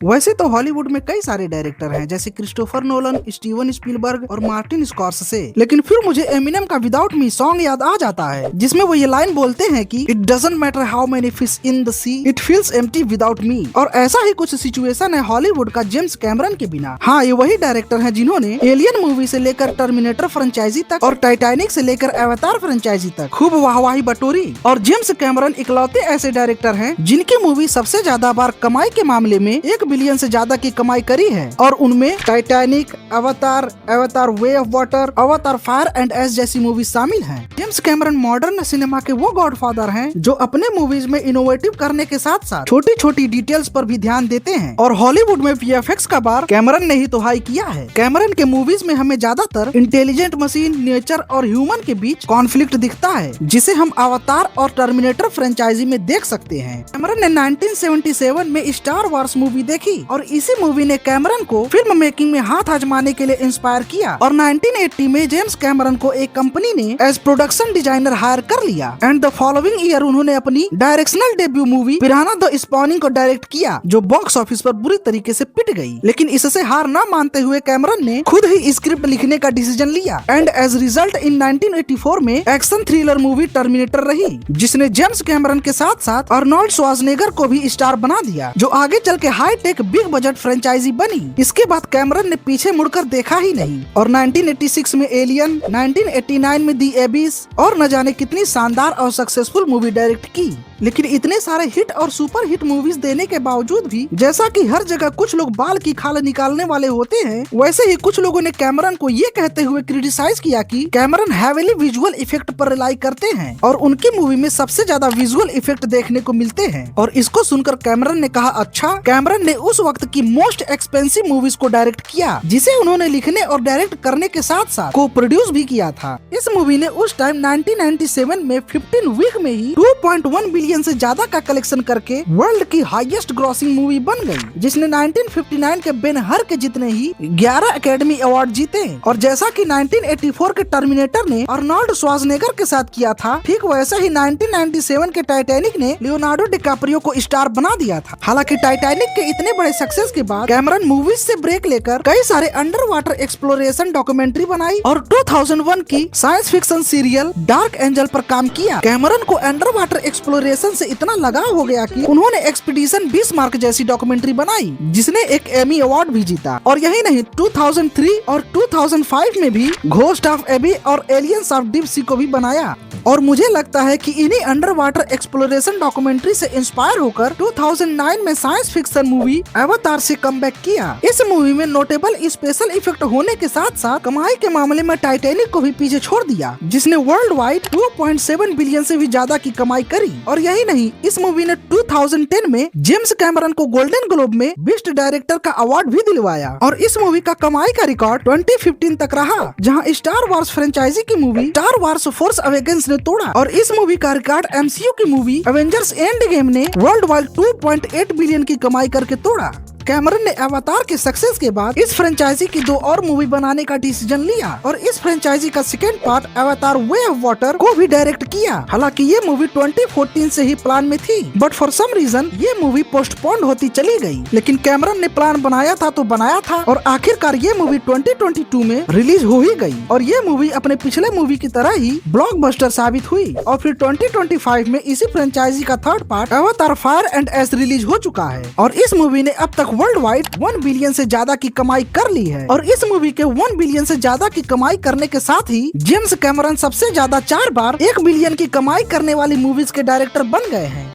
वैसे तो हॉलीवुड में कई सारे डायरेक्टर हैं जैसे क्रिस्टोफर नोलन, स्टीवन स्पीलबर्ग और मार्टिन स्कॉर्सेसे, लेकिन फिर मुझे एमिनेम का विदाउट मी सॉन्ग याद आ जाता है जिसमें वो ये लाइन बोलते हैं कि it doesn't matter how many fish in the sea, it feels empty without me. और ऐसा ही कुछ सिचुएशन है हॉलीवुड का जेम्स कैमरन के बिना। हाँ, ये वही डायरेक्टर हैं जिन्होंने एलियन मूवी से लेकर टर्मिनेटर फ्रेंचाइजी तक और टाइटैनिक से लेकर अवतार फ्रेंचाइजी तक खूब वाहवाही बटोरी। और जेम्स कैमरन इकलौते ऐसे डायरेक्टर हैं जिनकी मूवी सबसे ज्यादा बार कमाई के मामले में 1 बिलियन से ज्यादा की कमाई करी है, और उनमें टाइटैनिक, अवतार, अवतार वे ऑफ वाटर, अवतार फायर एंड एस जैसी मूवी शामिल हैं। जेम्स कैमरन मॉडर्न सिनेमा के वो गॉडफादर हैं जो अपने मूवीज में इनोवेटिव करने के साथ साथ छोटी छोटी डिटेल्स पर भी ध्यान देते हैं। और हॉलीवुड में वीएफएक्स का बार कैमरन ने ही तो हाई किया है। कैमरन के मूवीज में हमें ज्यादातर इंटेलिजेंट मशीन, नेचर और ह्यूमन के बीच कॉन्फ्लिक्ट दिखता है, जिसे हम अवतार और टर्मिनेटर फ्रेंचाइजी में देख सकते हैं। कैमरन ने 1977 में स्टार वार्स मूवी देखी और इसी मूवी ने कैमरन को फिल्म मेकिंग में हाथ आजमाने के लिए इंस्पायर किया। और 1980 में जेम्स कैमरन को एक कंपनी ने एज प्रोडक्शन डिजाइनर हायर कर लिया एंड द फॉलोइंग ईयर उन्होंने अपनी directional debut movie पिराना the spawning को डायरेक्ट किया, जो बॉक्स ऑफिस पर बुरी तरीके से पिट गई। लेकिन इससे हार न मानते हुए कैमरन ने खुद ही स्क्रिप्ट लिखने का डिसीजन लिया एंड एज रिजल्ट इन 1984 में एक्शन थ्रिलर मूवी टर्मिनेटर रही, जिसने जेम्स कैमरन के साथ साथ आर्नोल्ड श्वार्ज़नेगर को भी स्टार बना दिया, जो आगे चल के high tech big budget franchise बनी। इसके बाद कैमरन ने पीछे मुड़कर देखा ही नहीं और 1986 में एलियन, 1989 में दी एबिस और न जाने कितनी शानदार और सक्सेसफुल मूवी डायरेक्ट की। लेकिन इतने सारे हिट और सुपर हिट मूवीज देने के बावजूद भी जैसा कि हर जगह कुछ लोग बाल की खाल निकालने वाले होते हैं, वैसे ही कुछ लोगों ने कैमरन को ये कहते हुए क्रिटिसाइज किया कि कैमरन हैवीली विजुअल इफेक्ट पर रिलाई करते हैं और उनकी मूवी में सबसे ज्यादा विजुअल इफेक्ट देखने को मिलते हैं। और इसको सुनकर कैमरन ने कहा, अच्छा, कैमरन ने उस वक्त की मोस्ट एक्सपेंसिव मूवीज को डायरेक्ट किया जिसे उन्होंने लिखने और डायरेक्ट करने के साथ साथ को प्रोड्यूस भी किया था। इस मूवी ने उस टाइम 1997 में 15 वीक में ही 2.1 बिलियन से ज्यादा का कलेक्शन करके वर्ल्ड की हाईएस्ट ग्रॉसिंग मूवी बन गई, जिसने 1959 के बेन हर के जितने ही 11 एकेडमी अवार्ड जीते। और जैसा कि 1984 के टर्मिनेटर ने आर्नोल्ड श्वार्ज़नेगर के साथ किया था, ठीक वैसा ही 1997 के टाइटैनिक ने लियोनार्डो डिकाप्रियो को स्टार बना दिया था। हालांकि टाइटैनिक के इतने बड़े सक्सेस के बाद कैमरन मूवीज से ब्रेक लेकर कई सारे अंडर वाटर एक्सप्लोरेशन डॉक्यूमेंट्री बनाई और 2001 की science fiction serial dark angel पर काम किया। कैमरन को अंडर वाटर एक्सप्लोरेशन से इतना लगाव हो गया कि उन्होंने एक्सपीडिशन बिस्मार्क जैसी डॉक्यूमेंट्री बनाई, जिसने एक एमी अवार्ड भी जीता। और यही नहीं, 2003 और 2005 में भी घोस्ट ऑफ एबी और एलियंस ऑफ डीप सी को भी बनाया। और मुझे लगता है कि इन्हीं अंडर वाटर एक्सप्लोरेशन डॉक्यूमेंट्री से इंस्पायर होकर 2009 में साइंस फिक्शन मूवी अवतार से कमबैक किया। इस मूवी में नोटेबल स्पेशल इफेक्ट होने के साथ साथ कमाई के मामले में टाइटैनिक को भी पीछे छोड़ दिया, जिसने वर्ल्ड वाइड 2.7 बिलियन से भी ज्यादा की कमाई करी। और यही नहीं, इस मूवी ने 2010 में जेम्स कैमरन को गोल्डन ग्लोब में बेस्ट डायरेक्टर का अवार्ड भी दिलवाया। और इस मूवी का कमाई का रिकॉर्ड 2015 तक रहा, जहां स्टार वार्स फ्रेंचाइजी की movie star wars force awakens ने तोड़ा। और इस मूवी का रिकॉर्ड एमसीयू की मूवी एवेंजर्स एंड गेम ने वर्ल्ड वाइड 2.8 बिलियन की कमाई करके तोड़ा। कैमरन ने अवतार के सक्सेस के बाद इस फ्रेंचाइजी की 2 और मूवी बनाने का डिसीजन लिया और इस फ्रेंचाइजी का सेकेंड पार्ट अवतार वे ऑफ वाटर को भी डायरेक्ट किया। हालांकि ये मूवी 2014 से ही प्लान में थी, बट फॉर सम रीजन ये मूवी पोस्टपोन्ड होती चली गई। लेकिन कैमरन ने प्लान बनाया था तो बनाया था और आखिरकार ये मूवी 2022 में रिलीज हो ही गई। और ये मूवी अपने पिछले मूवी की तरह ही ब्लॉकबस्टर साबित हुई। और फिर 2025 में इसी फ्रेंचाइजी का थर्ड पार्ट अवतार फायर एंड एस रिलीज हो चुका है और इस मूवी ने अब तक वर्ल्ड वाइड 1 बिलियन से ज्यादा की कमाई कर ली है। और इस मूवी के 1 बिलियन से ज्यादा की कमाई करने के साथ ही जेम्स कैमरन सबसे ज्यादा 4 बार 1 बिलियन की कमाई करने वाली मूवीज के डायरेक्टर बन गए हैं।